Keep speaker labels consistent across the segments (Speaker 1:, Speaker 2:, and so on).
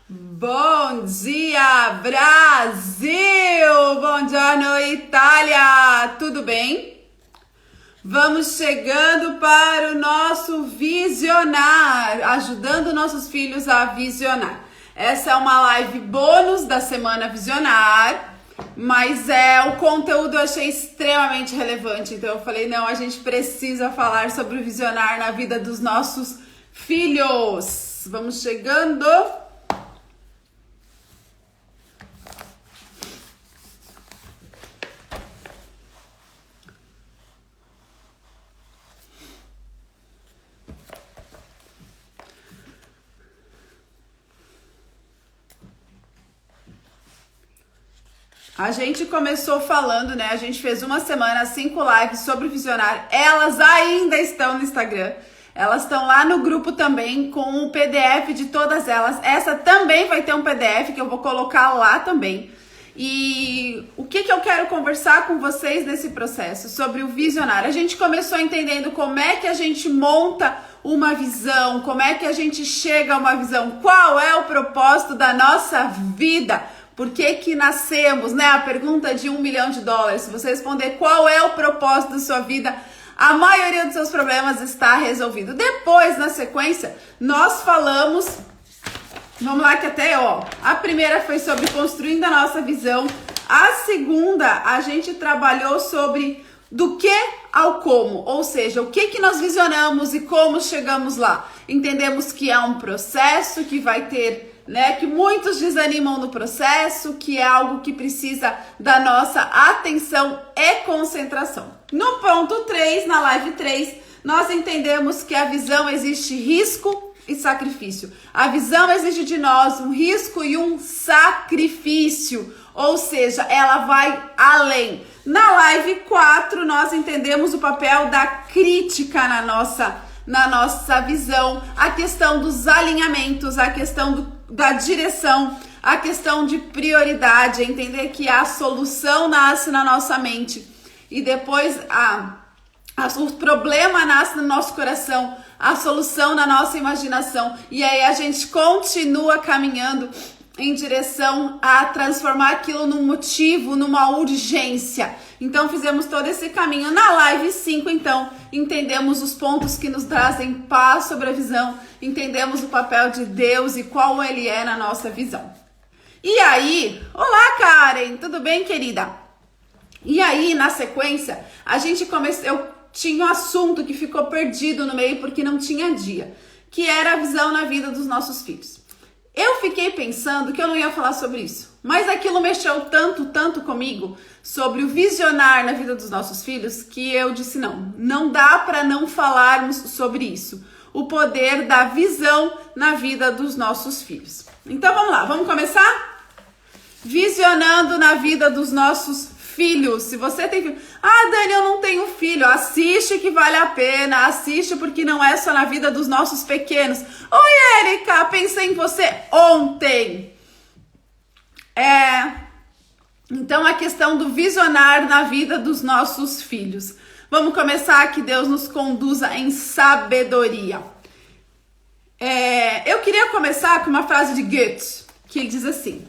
Speaker 1: Bom dia, Brasil! Buongiorno, Itália! Tudo bem? Vamos chegando para o nosso visionar, ajudando nossos filhos a visionar. Essa é uma live bônus da Semana Visionar, mas o conteúdo eu achei extremamente relevante, então eu falei, não, a gente precisa falar sobre o visionar na vida dos nossos filhos. Vamos chegando. A gente começou falando, né? A gente fez uma semana, 5 lives sobre o visionar. Elas ainda estão no Instagram. Elas estão lá no grupo também com o PDF de todas elas. Essa também vai ter um PDF que eu vou colocar lá também. E o que eu quero conversar com vocês nesse processo sobre o visionar? A gente começou entendendo como é que a gente monta uma visão, como é que a gente chega a uma visão, qual é o propósito da nossa vida. Por que nascemos, né? A pergunta de $1 milhão. Se você responder qual é o propósito da sua vida, a maioria dos seus problemas está resolvido. Depois, na sequência, nós falamos, vamos lá que até, a primeira foi sobre construindo a nossa visão. A segunda, a gente trabalhou sobre do que ao como, ou seja, o que nós visionamos e como chegamos lá. Entendemos que é um processo que vai ter, né, que muitos desanimam no processo, que é algo que precisa da nossa atenção e concentração. No ponto 3, na live 3, nós entendemos que a visão existe risco e sacrifício. A visão exige de nós um risco e um sacrifício, ou seja, ela vai além. Na live 4, nós entendemos o papel da crítica na nossa visão, a questão dos alinhamentos, a questão da direção, a questão de prioridade, entender que a solução nasce na nossa mente e depois o problema nasce no nosso coração, a solução na nossa imaginação, e aí a gente continua caminhando em direção a transformar aquilo num motivo, numa urgência. Então fizemos todo esse caminho. Na live 5, então, entendemos os pontos que nos trazem paz sobre a visão, entendemos o papel de Deus e qual ele é na nossa visão. E aí, olá Karen, tudo bem, querida? E aí, na sequência, eu tinha um assunto que ficou perdido no meio porque não tinha dia, que era a visão na vida dos nossos filhos. Eu fiquei pensando que eu não ia falar sobre isso, mas aquilo mexeu tanto comigo sobre o visionar na vida dos nossos filhos que eu disse não dá para não falarmos sobre isso, o poder da visão na vida dos nossos filhos. Então vamos lá, vamos começar? Visionando na vida dos nossos filhos. Se você tem filho, Dani, eu não tenho filho, assiste que vale a pena, assiste porque não é só na vida dos nossos pequenos. Oi, Érica, pensei em você ontem. Então a questão do visionar na vida dos nossos filhos. Vamos começar, que Deus nos conduza em sabedoria. Eu queria começar com uma frase de Goethe, que ele diz assim: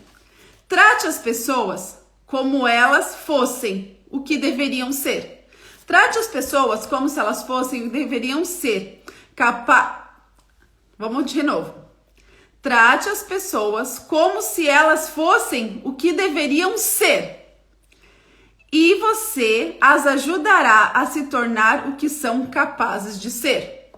Speaker 1: trate as pessoas como elas fossem o que deveriam ser. Trate as pessoas como se elas fossem o que deveriam ser. Vamos de novo. Trate as pessoas como se elas fossem o que deveriam ser. E você as ajudará a se tornar o que são capazes de ser.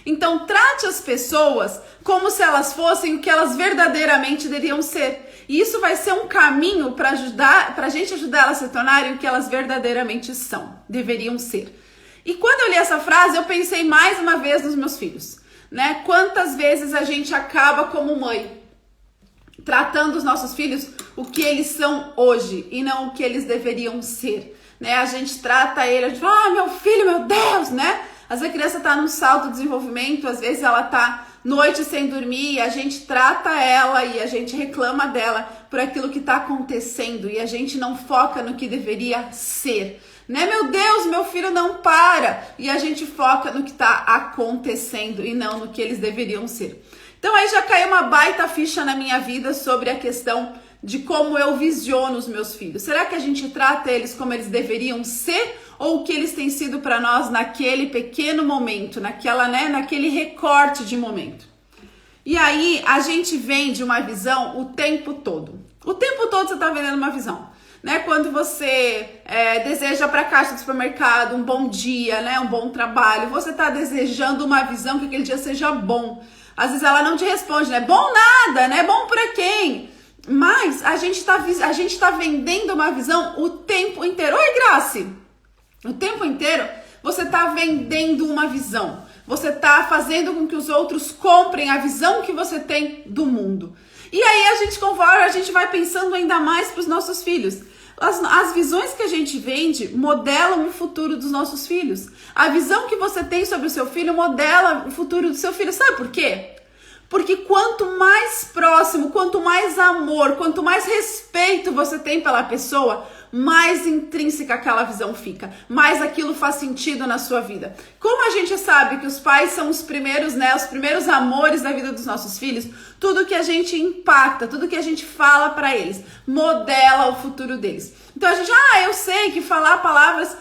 Speaker 1: Então, trate as pessoas como se elas fossem o que elas verdadeiramente deveriam ser. E isso vai ser um caminho para a gente ajudar elas a se tornarem o que elas verdadeiramente deveriam ser. E quando eu li essa frase, eu pensei mais uma vez nos meus filhos, né? Quantas vezes a gente acaba como mãe, tratando os nossos filhos o que eles são hoje e não o que eles deveriam ser, né? A gente trata ele, a gente fala, meu filho, meu Deus, né? Às vezes a criança tá num salto de desenvolvimento, às vezes ela tá noite sem dormir, e a gente trata ela e a gente reclama dela por aquilo que tá acontecendo e a gente não foca no que deveria ser, né? Meu Deus, meu filho não para, e a gente foca no que tá acontecendo e não no que eles deveriam ser. Então aí já caiu uma baita ficha na minha vida sobre a questão de como eu visiono os meus filhos. Será que a gente trata eles como eles deveriam ser ou o que eles têm sido para nós naquele pequeno momento, naquele recorte de momento? E aí a gente vende uma visão o tempo todo. O tempo todo você está vendendo uma visão. Né? Quando você deseja para a caixa do supermercado um bom dia, né? Um bom trabalho, você está desejando uma visão que aquele dia seja bom. Às vezes ela não te responde, né? Bom nada, né? Bom para quem? Mas a gente tá vendendo uma visão o tempo inteiro. Oi, Grace! O tempo inteiro você tá vendendo uma visão. Você tá fazendo com que os outros comprem a visão que você tem do mundo. E aí conforme a gente vai pensando ainda mais para os nossos filhos. As visões que a gente vende modelam o futuro dos nossos filhos. A visão que você tem sobre o seu filho modela o futuro do seu filho. Sabe por quê? Porque quanto mais próximo, quanto mais amor, quanto mais respeito você tem pela pessoa, mais intrínseca aquela visão fica, mais aquilo faz sentido na sua vida. Como a gente sabe que os pais são os primeiros, né, os primeiros amores da vida dos nossos filhos, tudo que a gente impacta, tudo que a gente fala para eles, modela o futuro deles. Então a gente, eu sei que falar palavras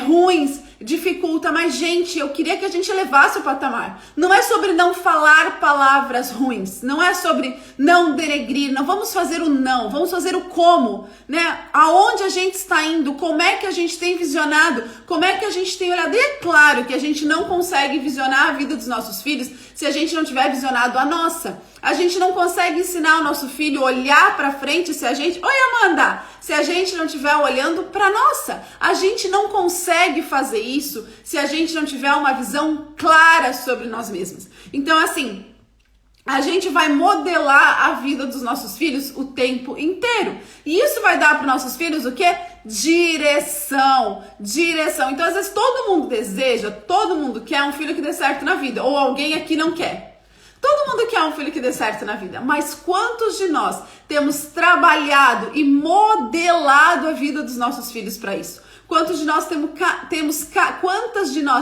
Speaker 1: ruins dificulta, mas gente, eu queria que a gente elevasse o patamar. Não é sobre não falar palavras ruins, não é sobre não denegrir, não vamos fazer o não, vamos fazer o como, né? Aonde a gente está indo, como é que a gente tem visionado, como é que a gente tem olhado. E é claro que a gente não consegue visionar a vida dos nossos filhos se a gente não tiver visionado a nossa. A gente não consegue ensinar o nosso filho a olhar para frente se a gente... Oi, Amanda! Se a gente não estiver olhando para nossa. A gente não consegue fazer isso se a gente não tiver uma visão clara sobre nós mesmos. Então, assim, a gente vai modelar a vida dos nossos filhos o tempo inteiro. E isso vai dar para os nossos filhos o quê? Direção. Então, às vezes, todo mundo deseja, todo mundo quer um filho que dê certo na vida. Ou alguém aqui não quer. Todo mundo quer um filho que dê certo na vida, mas quantos de nós temos trabalhado e modelado a vida dos nossos filhos para isso? Quantas de nós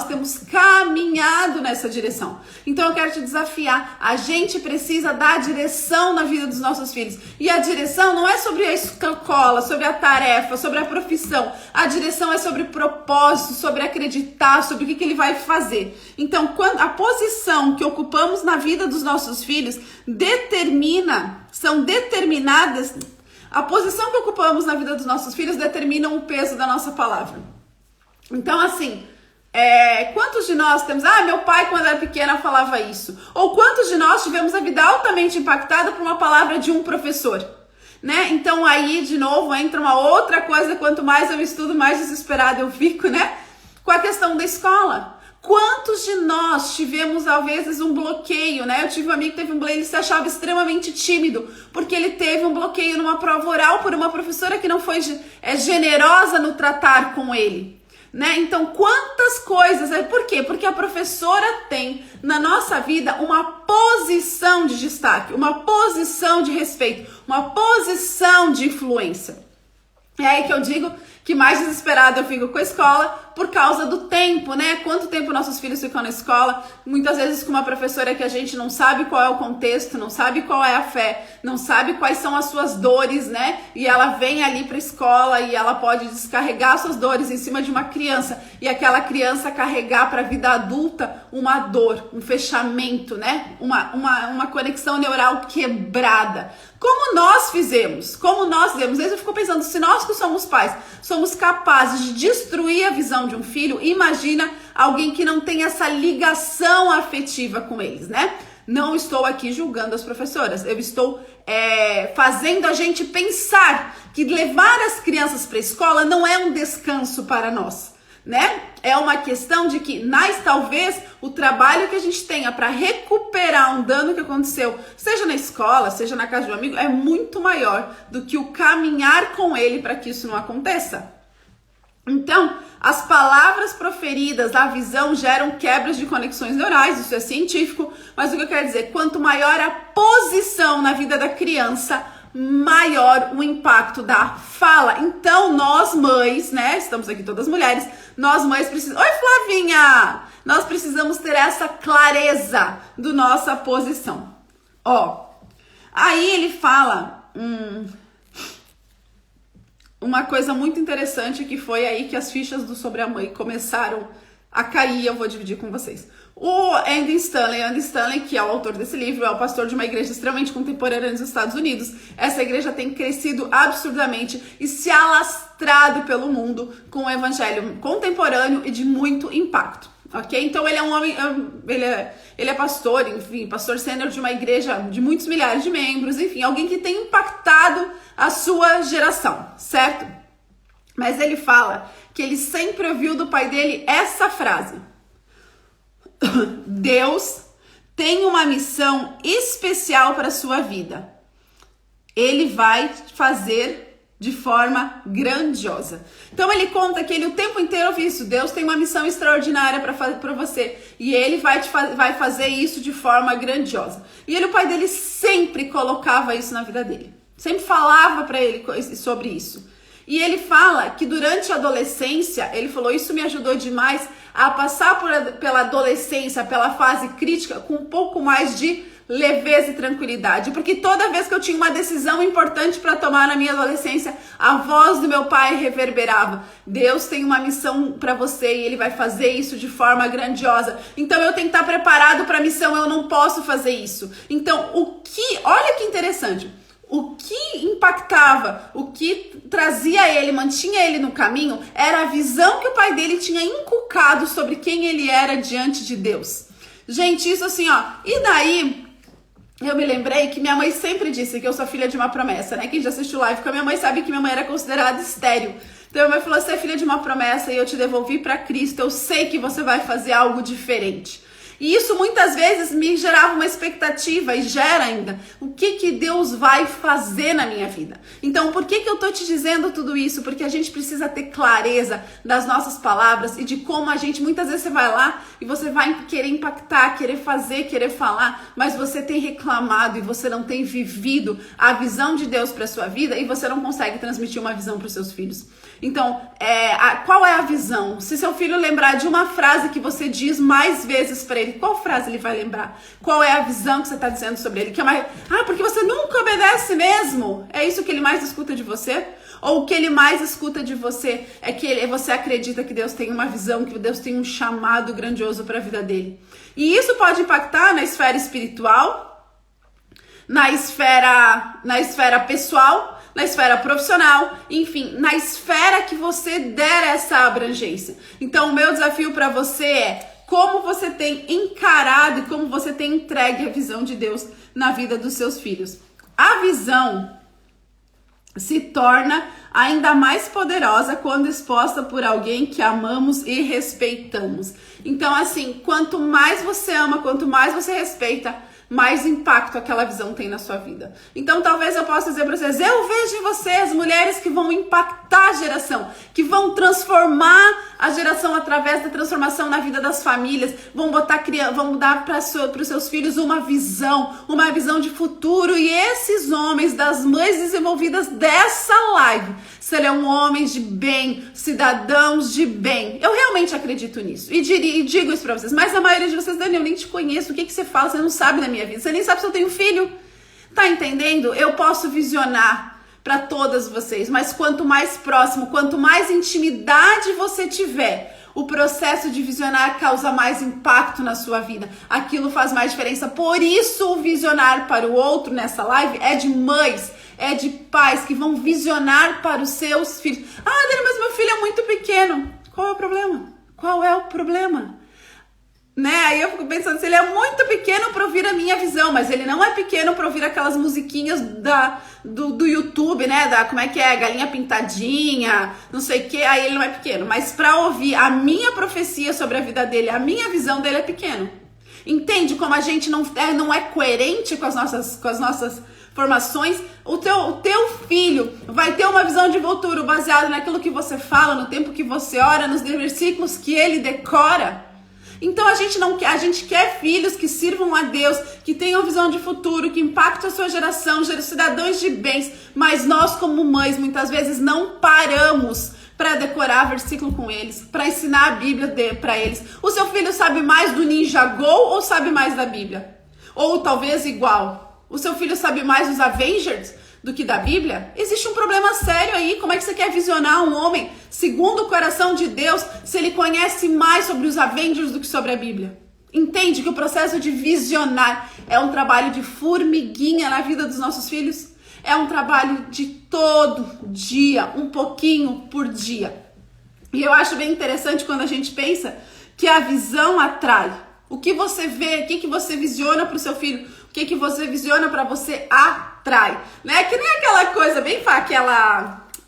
Speaker 1: temos caminhado nessa direção? Então eu quero te desafiar, a gente precisa dar direção na vida dos nossos filhos. E a direção não é sobre a escola, sobre a tarefa, sobre a profissão. A direção é sobre propósito, sobre acreditar, sobre o que ele vai fazer. Então a posição que ocupamos na vida dos nossos filhos são determinadas. A posição que ocupamos na vida dos nossos filhos determina o peso da nossa palavra. Então, assim, quantos de nós temos... meu pai, quando era pequena, falava isso. Ou quantos de nós tivemos a vida altamente impactada por uma palavra de um professor? Né? Então, aí, de novo, entra uma outra coisa. Quanto mais eu estudo, mais desesperada eu fico, né? Com a questão da escola. Quantos de nós tivemos, às vezes, um bloqueio, né? Eu tive um amigo que teve um bloqueio, ele se achava extremamente tímido, porque ele teve um bloqueio numa prova oral por uma professora que não foi generosa no tratar com ele, né? Então, quantas coisas... Por quê? Porque a professora tem, na nossa vida, uma posição de destaque, uma posição de respeito, uma posição de influência. É aí que eu digo que mais desesperada eu fico com a escola por causa do tempo, né? Quanto tempo nossos filhos ficam na escola, muitas vezes com uma professora que a gente não sabe qual é o contexto, não sabe qual é a fé, não sabe quais são as suas dores, né? E ela vem ali para a escola e ela pode descarregar suas dores em cima de uma criança e aquela criança carregar para a vida adulta uma dor, um fechamento, né? Uma conexão neural quebrada. Como nós fizemos? Às vezes eu fico pensando, se nós que somos pais somos capazes de destruir a visão de um filho, imagina alguém que não tem essa ligação afetiva com eles, né? Não estou aqui julgando as professoras, eu estou fazendo a gente pensar que levar as crianças para a escola não é um descanso para nós. Né? É uma questão de que talvez o trabalho que a gente tenha para recuperar um dano que aconteceu, seja na escola, seja na casa de um amigo, é muito maior do que o caminhar com ele para que isso não aconteça. Então, as palavras proferidas, a visão geram quebras de conexões neurais, isso é científico, mas o que eu quero dizer, quanto maior a posição na vida da criança, maior o impacto da fala. Então, nós mães, né, estamos aqui todas mulheres, nós mães precisamos... Oi, Flavinha! Nós precisamos ter essa clareza da nossa posição. Ó, aí ele fala uma coisa muito interessante que foi aí que as fichas do Sobre a Mãe começaram a cair, eu vou dividir com vocês. O Andy Stanley, que é o autor desse livro, é o pastor de uma igreja extremamente contemporânea nos Estados Unidos. Essa igreja tem crescido absurdamente e se alastrado pelo mundo com um evangelho contemporâneo e de muito impacto, ok? Então ele é um homem, ele é pastor, enfim, pastor sênior de uma igreja de muitos milhares de membros, enfim, alguém que tem impactado a sua geração, certo? Mas ele fala que ele sempre ouviu do pai dele essa frase: Deus tem uma missão especial para a sua vida. Ele vai fazer de forma grandiosa. Então ele conta que ele o tempo inteiro ouve isso. Deus tem uma missão extraordinária para você. E ele vai fazer isso de forma grandiosa. E o pai dele sempre colocava isso na vida dele. Sempre falava para ele sobre isso. E ele fala que durante a adolescência, ele falou, isso me ajudou demais a passar pela adolescência, pela fase crítica, com um pouco mais de leveza e tranquilidade. Porque toda vez que eu tinha uma decisão importante para tomar na minha adolescência, a voz do meu pai reverberava. Deus tem uma missão para você e ele vai fazer isso de forma grandiosa. Então eu tenho que estar preparado para a missão, eu não posso fazer isso. Então, olha que interessante. O que impactava, o que trazia ele, mantinha ele no caminho, era a visão que o pai dele tinha inculcado sobre quem ele era diante de Deus. Gente, isso assim, ó. E daí, eu me lembrei que minha mãe sempre disse que eu sou filha de uma promessa, né? Quem já assistiu live com a minha mãe sabe que minha mãe era considerada estéril. Então minha mãe falou, você é filha de uma promessa e eu te devolvi para Cristo, eu sei que você vai fazer algo diferente. E isso muitas vezes me gerava uma expectativa e gera ainda. O que Deus vai fazer na minha vida? Então, por que eu tô te dizendo tudo isso? Porque a gente precisa ter clareza das nossas palavras e de como a gente... Muitas vezes você vai lá e você vai querer impactar, querer fazer, querer falar, mas você tem reclamado e você não tem vivido a visão de Deus para sua vida e você não consegue transmitir uma visão para os seus filhos. Então, qual é a visão? Se seu filho lembrar de uma frase que você diz mais vezes para ele, qual frase ele vai lembrar? Qual é a visão que você está dizendo sobre ele? Porque você nunca obedece mesmo? É isso que ele mais escuta de você? Ou o que ele mais escuta de você é que você acredita que Deus tem uma visão, que Deus tem um chamado grandioso para a vida dele? E isso pode impactar na esfera espiritual, na esfera pessoal, na esfera profissional, enfim, na esfera que você der essa abrangência. Então, o meu desafio para você é como você tem encarado e como você tem entregue a visão de Deus na vida dos seus filhos. A visão se torna ainda mais poderosa quando exposta por alguém que amamos e respeitamos. Então, assim, quanto mais você ama, quanto mais você respeita, mais impacto aquela visão tem na sua vida. Então talvez eu possa dizer para vocês, eu vejo em vocês mulheres que vão impactar a geração, que vão transformar a geração através da transformação na vida das famílias, vão dar para os seus filhos uma visão de futuro. E esses homens, das mães desenvolvidas dessa live, serão homens de bem, cidadãos de bem. Eu realmente acredito nisso e digo isso para vocês, mas a maioria de vocês, Dani, eu nem te conheço, o que você fala, você não sabe da minha vida, você nem sabe se eu tenho filho, tá entendendo? Eu posso visionar para todas vocês, mas quanto mais próximo, quanto mais intimidade você tiver, o processo de visionar causa mais impacto na sua vida, aquilo faz mais diferença. Por isso o visionar para o outro nessa live é de mães, é de pais que vão visionar para os seus filhos. Ah, Dani, mas meu filho é muito pequeno. Qual é o problema? Qual é o problema? Né? Aí eu fico pensando, se ele é muito pequeno para ouvir a minha visão, mas ele não é pequeno para ouvir aquelas musiquinhas do YouTube, né? Como é que é? Galinha pintadinha, não sei o que, aí ele não é pequeno. Mas para ouvir a minha profecia sobre a vida dele, a minha visão dele é pequeno. Entende como a gente não é coerente com as nossas formações? O teu filho vai ter uma visão de futuro baseada naquilo que você fala, no tempo que você ora, nos versículos que ele decora. Então a gente quer filhos que sirvam a Deus, que tenham visão de futuro, que impactem a sua geração, cidadãos de bens, mas nós como mães muitas vezes não paramos para decorar versículo com eles, para ensinar a Bíblia para eles. O seu filho sabe mais do Ninja Go ou sabe mais da Bíblia? Ou talvez igual? O seu filho sabe mais dos Avengers do que da Bíblia? Existe um problema sério aí. Como é que você quer visionar um homem segundo o coração de Deus se ele conhece mais sobre os Avengers do que sobre a Bíblia? Entende que o processo de visionar é um trabalho de formiguinha na vida dos nossos filhos? É um trabalho de todo dia, um pouquinho por dia. E eu acho bem interessante quando a gente pensa que a visão atrai. O que você vê, o que você visiona para o seu filho, o que você visiona para você atrai. Né? Que nem aquela coisa bem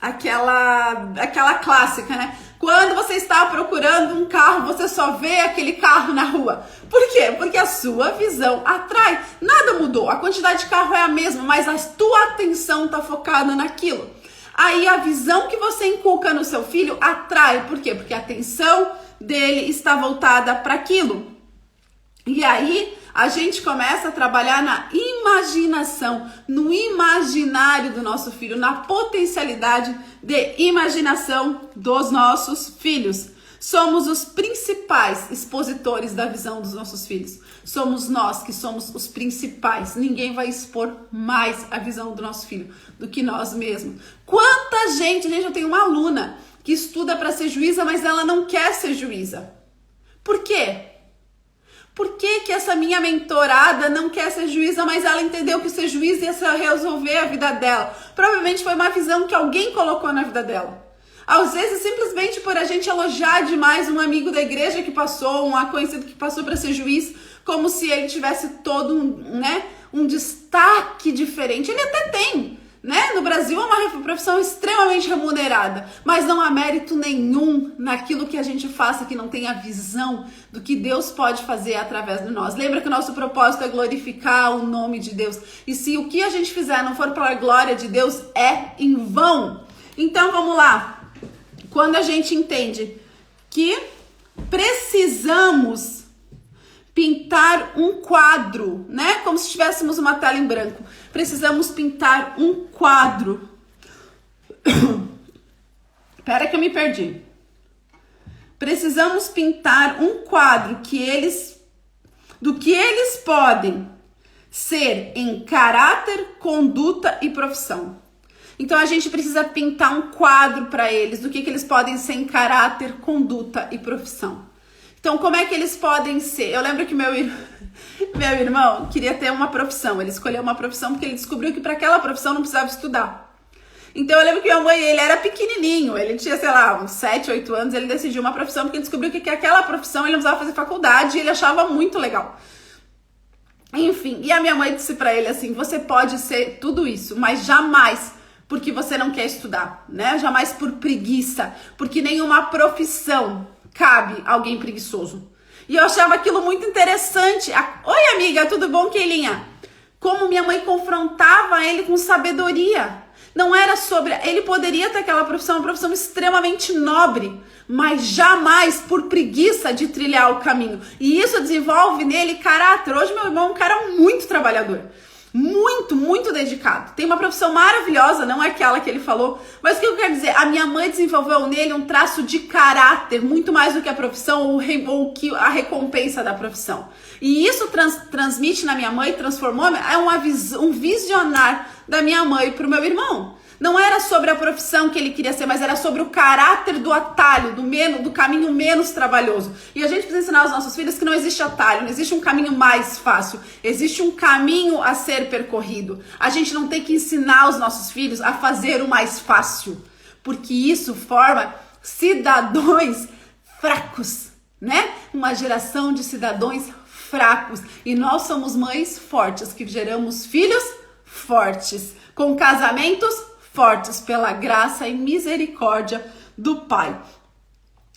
Speaker 1: aquela clássica, né? Quando você está procurando um carro, você só vê aquele carro na rua. Por quê? Porque a sua visão atrai. Nada mudou, a quantidade de carro é a mesma, mas a tua atenção está focada naquilo. Aí a visão que você inculca no seu filho atrai. Por quê? Porque a atenção dele está voltada para aquilo. E aí a gente começa a trabalhar na imaginação, no imaginário do nosso filho, na potencialidade de imaginação dos nossos filhos. Somos os principais expositores da visão dos nossos filhos. Somos nós que somos os principais. Ninguém vai expor mais a visão do nosso filho do que nós mesmos. Quanta gente, eu tenho uma aluna que estuda para ser juíza, mas ela não quer ser juíza. Por quê? Por que essa minha mentorada não quer ser juíza, mas ela entendeu que ser juíza ia resolver a vida dela? Provavelmente foi uma visão que alguém colocou na vida dela. Às vezes, simplesmente por a gente elogiar demais um amigo da igreja que passou, um conhecido que passou para ser juiz, como se ele tivesse todo um destaque diferente. Ele até tem, né? No Brasil é uma profissão extremamente remunerada, mas não há mérito nenhum naquilo que a gente faça que não tenha visão do que Deus pode fazer através de nós. Lembra que o nosso propósito é glorificar o nome de Deus. E se o que a gente fizer não for para a glória de Deus, é em vão. Então vamos lá. Quando a gente entende que precisamos pintar um quadro, né? Como se tivéssemos uma tela em branco. Precisamos pintar um quadro. Espera que eu me perdi. Precisamos pintar um quadro do que eles podem ser em caráter, conduta e profissão. Então a gente precisa pintar um quadro para eles do que eles podem ser em caráter, conduta e profissão. Então como é que eles podem ser? Eu lembro que meu irmão queria ter uma profissão. Ele escolheu uma profissão porque ele descobriu que para aquela profissão não precisava estudar. Então eu lembro que minha mãe, ele era pequenininho, ele tinha, sei lá, uns 7, 8 anos, ele decidiu uma profissão porque ele descobriu que aquela profissão ele não precisava fazer faculdade e ele achava muito legal. Enfim, e a minha mãe disse para ele assim, você pode ser tudo isso, mas jamais porque você não quer estudar, né? Jamais por preguiça, porque nenhuma profissão cabe a alguém preguiçoso. E eu achava aquilo muito interessante. Oi, amiga, tudo bom, Keilinha? Como minha mãe confrontava ele com sabedoria. Não era sobre... Ele poderia ter aquela profissão, uma profissão extremamente nobre, mas jamais por preguiça de trilhar o caminho. E isso desenvolve nele caráter. Hoje meu irmão é um cara muito trabalhador. Muito, muito dedicado. Tem uma profissão maravilhosa, não é aquela que ele falou. Mas o que eu quero dizer? A minha mãe desenvolveu nele um traço de caráter, muito mais do que a profissão ou que a recompensa da profissão. E isso transmite na minha mãe, transformou, um visionar da minha mãe para o meu irmão. Não era sobre a profissão que ele queria ser, mas era sobre o caráter do atalho, do caminho menos trabalhoso. E a gente precisa ensinar aos nossos filhos que não existe atalho, não existe um caminho mais fácil. Existe um caminho a ser percorrido. A gente não tem que ensinar os nossos filhos a fazer o mais fácil, porque isso forma cidadãos fracos, né? Uma geração de cidadãos fracos. E nós somos mães fortes, que geramos filhos fortes, com casamentos fortes pela graça e misericórdia do Pai.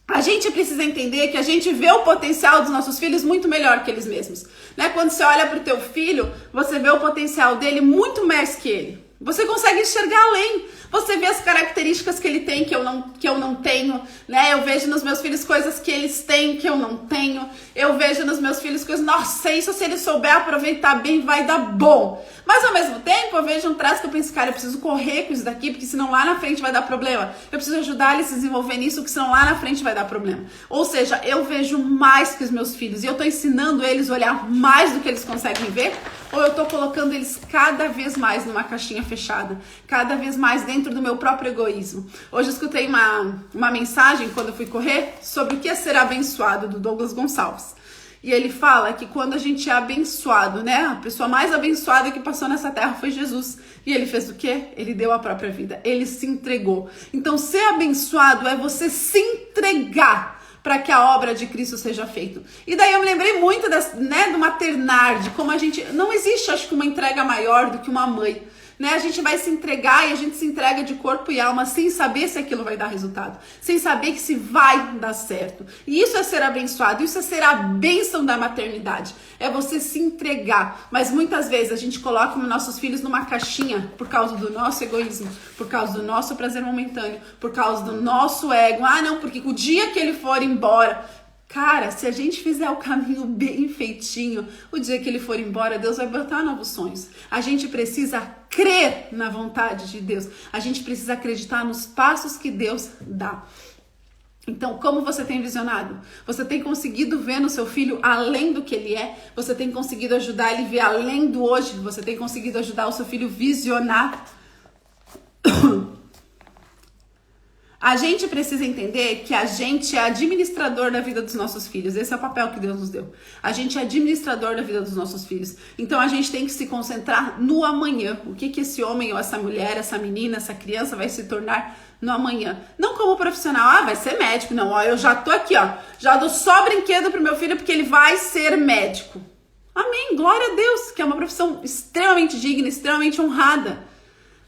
Speaker 1: A gente precisa entender que a gente vê o potencial dos nossos filhos muito melhor que eles mesmos, né? Quando você olha para o teu filho, você vê o potencial dele muito mais que ele. Você consegue enxergar além. Você vê as características que ele tem que eu não tenho, né? Eu vejo nos meus filhos coisas que eles têm que eu não tenho. Eu vejo nos meus filhos coisas, nossa, isso se ele souber aproveitar bem vai dar bom. Mas ao mesmo tempo eu vejo um traço que eu penso, cara, eu preciso correr com isso daqui, porque senão lá na frente vai dar problema. Eu preciso ajudar ele a se desenvolver nisso, porque senão lá na frente vai dar problema. Ou seja, eu vejo mais que os meus filhos e eu tô ensinando eles a olhar mais do que eles conseguem ver. Ou eu tô colocando eles cada vez mais numa caixinha fechada, cada vez mais dentro do meu próprio egoísmo? Hoje eu escutei uma mensagem, quando eu fui correr, sobre o que é ser abençoado, do Douglas Gonçalves. E ele fala que quando a gente é abençoado, né? A pessoa mais abençoada que passou nessa terra foi Jesus. E ele fez o quê? Ele deu a própria vida. Ele se entregou. Então, ser abençoado é você se entregar para que a obra de Cristo seja feita. E daí eu me lembrei muito do maternar, de como a gente... Não existe, acho que, uma entrega maior do que uma mãe. Né? A gente vai se entregar e a gente se entrega de corpo e alma sem saber se aquilo vai dar resultado, sem saber que se vai dar certo. E isso é ser abençoado, isso é ser a bênção da maternidade, é você se entregar. Mas muitas vezes a gente coloca os nossos filhos numa caixinha por causa do nosso egoísmo, por causa do nosso prazer momentâneo, por causa do nosso ego. Ah, não, porque o dia que ele for embora... Cara, se a gente fizer o caminho bem feitinho, o dia que ele for embora, Deus vai botar novos sonhos. A gente precisa crer na vontade de Deus. A gente precisa acreditar nos passos que Deus dá. Então, como você tem visionado? Você tem conseguido ver no seu filho além do que ele é? Você tem conseguido ajudar ele a ver além do hoje? Você tem conseguido ajudar o seu filho a visionar? A gente precisa entender que a gente é administrador da vida dos nossos filhos. Esse é o papel que Deus nos deu. A gente é administrador da vida dos nossos filhos. Então a gente tem que se concentrar no amanhã. O que esse homem ou essa mulher, essa menina, essa criança vai se tornar no amanhã. Não como profissional, vai ser médico. Não, eu já tô aqui, já dou só brinquedo pro meu filho porque ele vai ser médico. Amém, glória a Deus, que é uma profissão extremamente digna, extremamente honrada.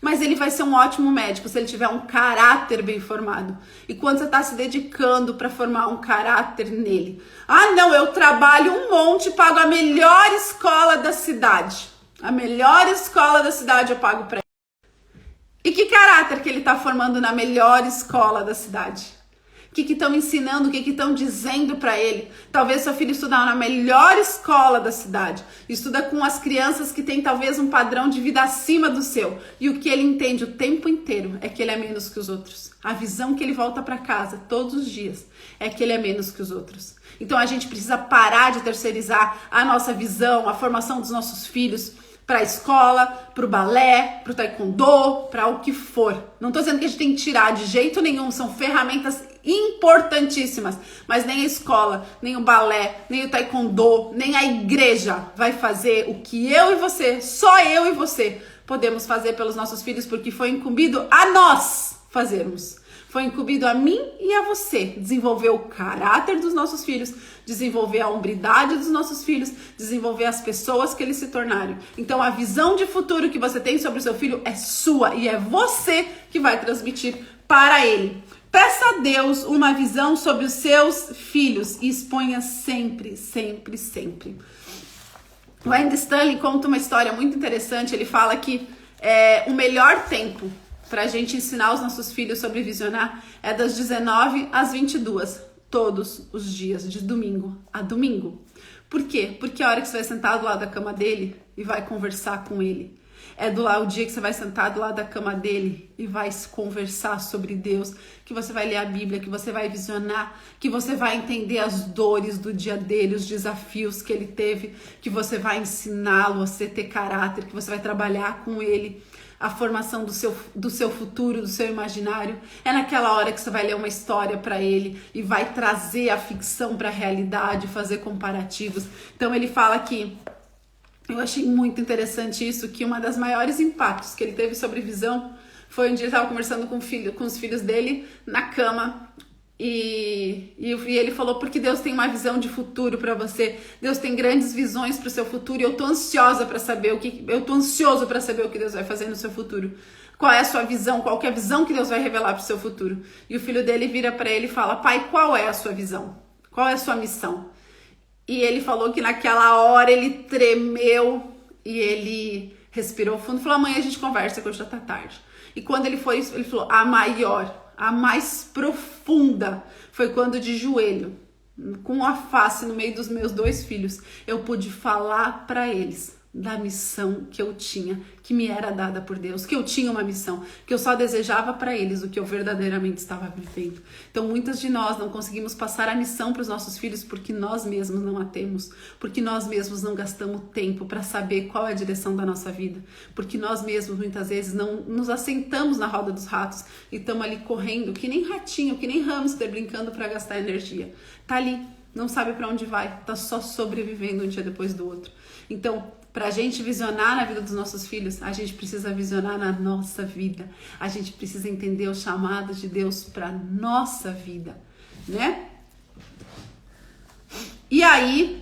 Speaker 1: Mas ele vai ser um ótimo médico se ele tiver um caráter bem formado. E quando você está se dedicando para formar um caráter nele. Ah, não, eu trabalho um monte, pago a melhor escola da cidade. A melhor escola da cidade eu pago para ele. E que caráter que ele está formando na melhor escola da cidade? O que estão ensinando, o que estão dizendo para ele? Talvez seu filho estuda na melhor escola da cidade, estuda com as crianças que têm talvez um padrão de vida acima do seu, e o que ele entende o tempo inteiro é que ele é menos que os outros. A visão que ele volta para casa todos os dias é que ele é menos que os outros. Então a gente precisa parar de terceirizar a nossa visão, a formação dos nossos filhos para a escola, para o balé, para o taekwondo, para o que for. Não estou dizendo que a gente tem que tirar de jeito nenhum, são ferramentas importantíssimas, mas nem a escola, nem o balé, nem o taekwondo, nem a igreja vai fazer o que eu e você, só eu e você, podemos fazer pelos nossos filhos, porque foi incumbido a nós fazermos. Foi incumbido a mim e a você desenvolver o caráter dos nossos filhos, desenvolver a hombridade dos nossos filhos, desenvolver as pessoas que eles se tornaram. Então a visão de futuro que você tem sobre o seu filho é sua e é você que vai transmitir para ele. Peça a Deus uma visão sobre os seus filhos e exponha sempre, sempre, sempre. O Andy Stanley conta uma história muito interessante. Ele fala que o melhor tempo para a gente ensinar os nossos filhos sobre visionar é das 19 às 22, todos os dias, de domingo a domingo. Por quê? Porque a hora que você vai sentar do lado da cama dele e vai conversar com ele. É o dia que você vai sentar do lado da cama dele e vai conversar sobre Deus, que você vai ler a Bíblia, que você vai visionar, que você vai entender as dores do dia dele, os desafios que ele teve, que você vai ensiná-lo a ter caráter, que você vai trabalhar com ele a formação do seu futuro, do seu imaginário. É naquela hora que você vai ler uma história para ele e vai trazer a ficção para a realidade, fazer comparativos. Então ele fala que eu achei muito interessante isso, que uma das maiores impactos que ele teve sobre visão foi um dia ele estava conversando com os filhos dele na cama e ele falou, porque Deus tem uma visão de futuro para você, Deus tem grandes visões para o seu futuro e eu tô ansioso para saber o que Deus vai fazer no seu futuro. Qual é a sua visão? Qual que é a visão que Deus vai revelar para o seu futuro? E o filho dele vira para ele e fala, pai, qual é a sua visão? Qual é a sua missão? E ele falou que naquela hora ele tremeu e ele respirou fundo e falou, amanhã a gente conversa que hoje já tá tarde. E quando ele foi isso, ele falou, a maior, a mais profunda foi quando de joelho, com a face no meio dos meus dois filhos, eu pude falar para eles da missão que eu tinha, que me era dada por Deus, que eu tinha uma missão, que eu só desejava para eles o que eu verdadeiramente estava vivendo. Então muitas de nós não conseguimos passar a missão para os nossos filhos porque nós mesmos não a temos, porque nós mesmos não gastamos tempo para saber qual é a direção da nossa vida, porque nós mesmos muitas vezes não nos assentamos na roda dos ratos e estamos ali correndo, que nem ratinho, que nem hamster, brincando para gastar energia. Tá ali, não sabe para onde vai, tá só sobrevivendo um dia depois do outro. Então, para a gente visionar na vida dos nossos filhos, a gente precisa visionar na nossa vida. A gente precisa entender o chamado de Deus para nossa vida, né? E aí,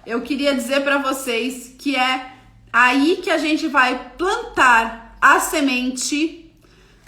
Speaker 1: eu queria dizer para vocês que é aí que a gente vai plantar a semente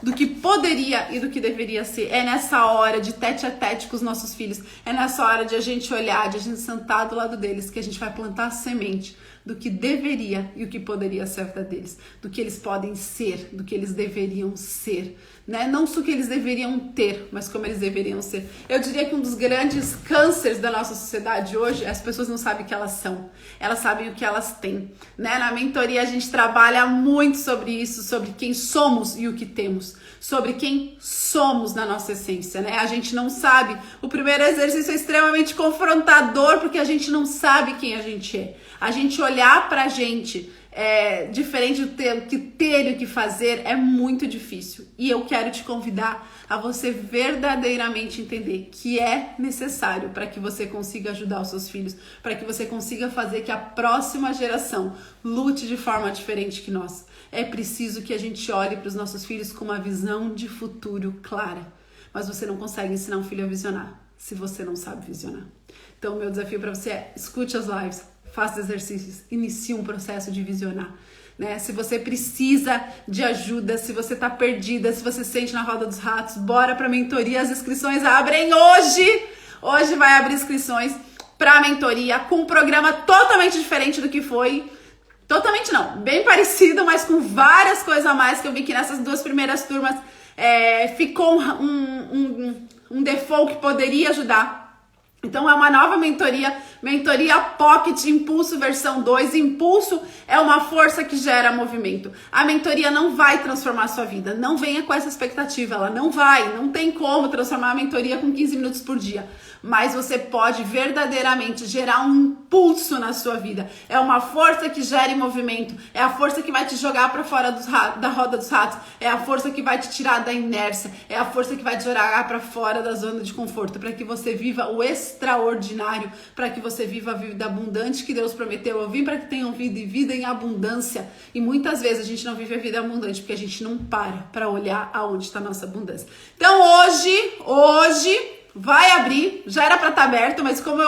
Speaker 1: do que poderia e do que deveria ser. É nessa hora de tete a tete com os nossos filhos, é nessa hora de a gente olhar, de a gente sentar do lado deles, que a gente vai plantar a semente do que deveria e o que poderia ser a vida deles, do que eles podem ser, do que eles deveriam ser, né? Não só o que eles deveriam ter, mas como eles deveriam ser. Eu diria que um dos grandes cânceres da nossa sociedade hoje, as pessoas não sabem o que elas são, elas sabem o que elas têm, né? Na mentoria a gente trabalha muito sobre isso, sobre quem somos e o que temos, sobre quem somos na nossa essência, né? A gente não sabe. O primeiro exercício é extremamente confrontador, porque a gente não sabe quem a gente é. A gente olhar pra gente diferente do que ter e o que fazer é muito difícil. E eu quero te convidar a você verdadeiramente entender que é necessário para que você consiga ajudar os seus filhos, para que você consiga fazer que a próxima geração lute de forma diferente que nós. É preciso que a gente olhe para os nossos filhos com uma visão de futuro clara. Mas você não consegue ensinar um filho a visionar se você não sabe visionar. Então, o meu desafio para você é: escute as lives, faça exercícios, inicie um processo de visionar, né? Se você precisa de ajuda, se você tá perdida, se você se sente na roda dos ratos, bora pra mentoria. As inscrições abrem hoje. Hoje vai abrir inscrições pra mentoria com um programa totalmente diferente do que foi. Totalmente não, bem parecido, mas com várias coisas a mais que eu vi que nessas duas primeiras turmas ficou um default que poderia ajudar. Então é uma nova mentoria, mentoria Pocket Impulso versão 2. Impulso é uma força que gera movimento. A mentoria não vai transformar a sua vida, não venha com essa expectativa, ela não tem como transformar a mentoria com 15 minutos por dia. Mas você pode verdadeiramente gerar um impulso na sua vida. É uma força que gera movimento, é a força que vai te jogar para fora da roda dos ratos, é a força que vai te tirar da inércia, é a força que vai te jogar para fora da zona de conforto, para que você viva o extraordinário, para que você viva a vida abundante que Deus prometeu. Eu vim para que tenham vida e vida em abundância. E muitas vezes a gente não vive a vida abundante porque a gente não para olhar aonde está a nossa abundância. Então hoje vai abrir, já era para estar aberto, mas como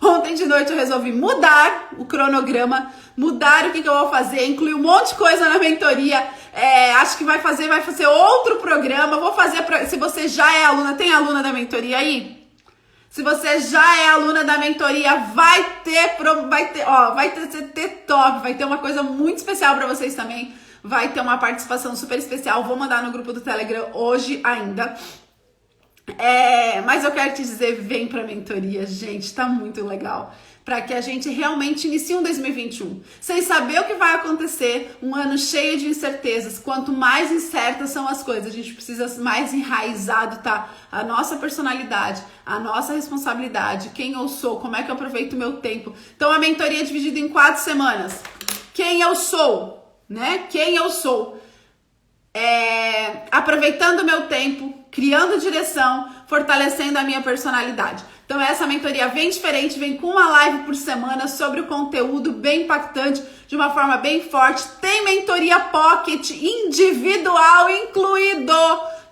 Speaker 1: ontem de noite eu resolvi mudar o cronograma, mudar o que eu vou fazer, incluir um monte de coisa na mentoria. Acho que vai fazer outro programa. Vou fazer, se você já é aluna, tem aluna da mentoria aí? Se você já é aluna da mentoria, vai ter top, vai ter uma coisa muito especial para vocês também. Vai ter uma participação super especial. Vou mandar no grupo do Telegram hoje ainda. Mas eu quero te dizer, vem pra mentoria, gente, tá muito legal, para que a gente realmente inicie um 2021 sem saber o que vai acontecer, um ano cheio de incertezas. Quanto mais incertas são as coisas, a gente precisa mais enraizado, tá? A nossa personalidade, a nossa responsabilidade, quem eu sou, como é que eu aproveito o meu tempo. Então a mentoria é dividida em 4 semanas. Quem eu sou, né? Quem eu sou. Aproveitando o meu tempo, criando direção, fortalecendo a minha personalidade. Então essa mentoria vem diferente, vem com uma live por semana sobre o conteúdo bem impactante, de uma forma bem forte. Tem mentoria Pocket individual incluído.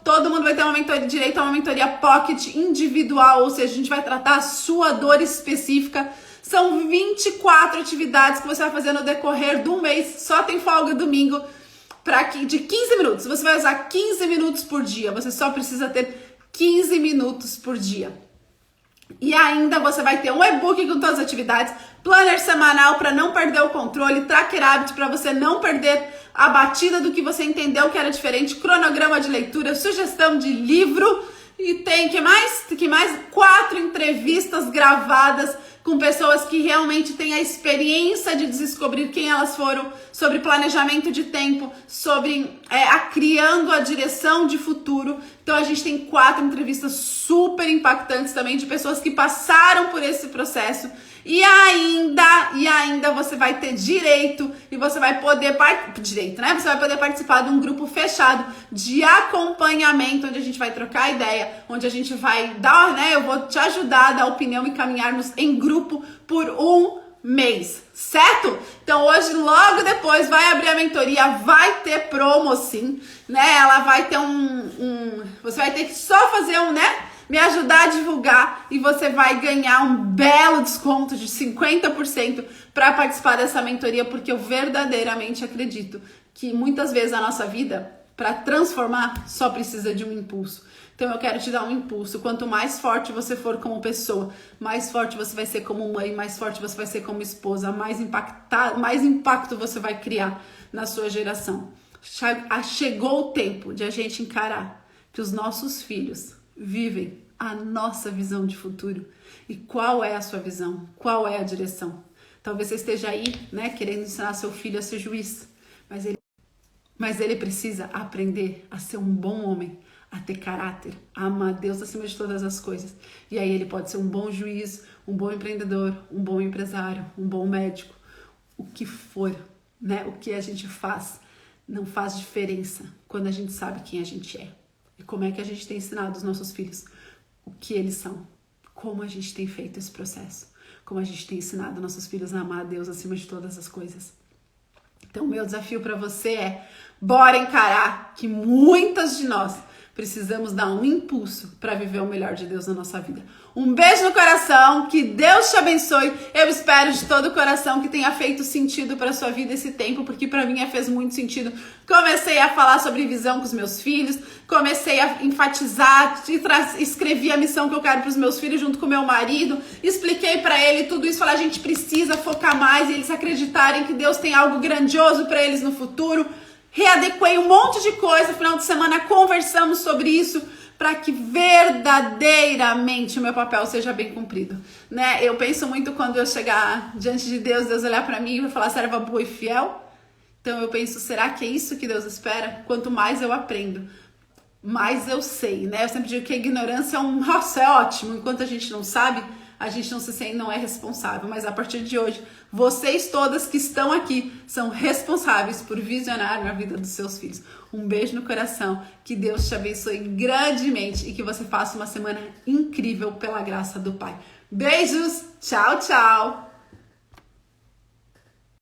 Speaker 1: Todo mundo vai ter direito a uma mentoria Pocket individual, ou seja, a gente vai tratar a sua dor específica. São 24 atividades que você vai fazer no decorrer do mês, só tem folga domingo. De 15 minutos, você vai usar 15 minutos por dia, você só precisa ter 15 minutos por dia. E ainda você vai ter um e-book com todas as atividades, planner semanal para não perder o controle, tracker habit para você não perder a batida do que você entendeu que era diferente, cronograma de leitura, sugestão de livro e tem, que mais? 4 entrevistas gravadas com pessoas que realmente têm a experiência de descobrir quem elas foram, sobre planejamento de tempo, sobre criando a direção de futuro. Então a gente tem 4 entrevistas super impactantes também de pessoas que passaram por esse processo. E ainda você vai ter direito e você vai poder Você vai poder participar de um grupo fechado de acompanhamento, onde a gente vai trocar ideia, onde a gente vai dar, eu vou te ajudar a dar opinião e caminharmos em grupo por 1 mês, certo? Então hoje, logo depois, vai abrir a mentoria, vai ter promo sim, Ela vai ter você vai ter que só fazer me ajudar a divulgar e você vai ganhar um belo desconto de 50% para participar dessa mentoria, porque eu verdadeiramente acredito que muitas vezes a nossa vida, para transformar, só precisa de um impulso. Então eu quero te dar um impulso. Quanto mais forte você for como pessoa, mais forte você vai ser como mãe, mais forte você vai ser como esposa, mais impacto você vai criar na sua geração. Chegou o tempo de a gente encarar que os nossos filhos vivem a nossa visão de futuro. E qual é a sua visão? Qual é a direção? Talvez você esteja aí, querendo ensinar seu filho a ser juiz, mas ele precisa aprender a ser um bom homem, a ter caráter, a amar Deus acima de todas as coisas. E aí ele pode ser um bom juiz, um bom empreendedor, um bom empresário, um bom médico, o que for, O que a gente faz não faz diferença quando a gente sabe quem a gente é. E como é que a gente tem ensinado os nossos filhos o que eles são, como a gente tem feito esse processo, como a gente tem ensinado nossos filhos a amar a Deus acima de todas as coisas. Então, o meu desafio para você é, bora encarar que muitas de nós precisamos dar um impulso para viver o melhor de Deus na nossa vida. Um beijo no coração, que Deus te abençoe. Eu espero de todo o coração que tenha feito sentido para sua vida esse tempo, porque para mim fez muito sentido. Comecei a falar sobre visão com os meus filhos, comecei a enfatizar, escrevi a missão que eu quero para os meus filhos junto com meu marido, expliquei para ele tudo isso, falei, a gente precisa focar mais e eles acreditarem que Deus tem algo grandioso para eles no futuro. Readequei um monte de coisa, no final de semana conversamos sobre isso para que verdadeiramente o meu papel seja bem cumprido, Eu penso muito quando eu chegar diante de Deus, Deus olhar para mim e vai falar, serva boa e fiel. Então eu penso, será que é isso que Deus espera? Quanto mais eu aprendo, mais eu sei, Eu sempre digo que a ignorância é ótimo, enquanto a gente não sabe, a gente não é responsável, mas a partir de hoje, vocês todas que estão aqui são responsáveis por visionar na vida dos seus filhos. Um beijo no coração, que Deus te abençoe grandemente e que você faça uma semana incrível pela graça do Pai. Beijos, tchau, tchau!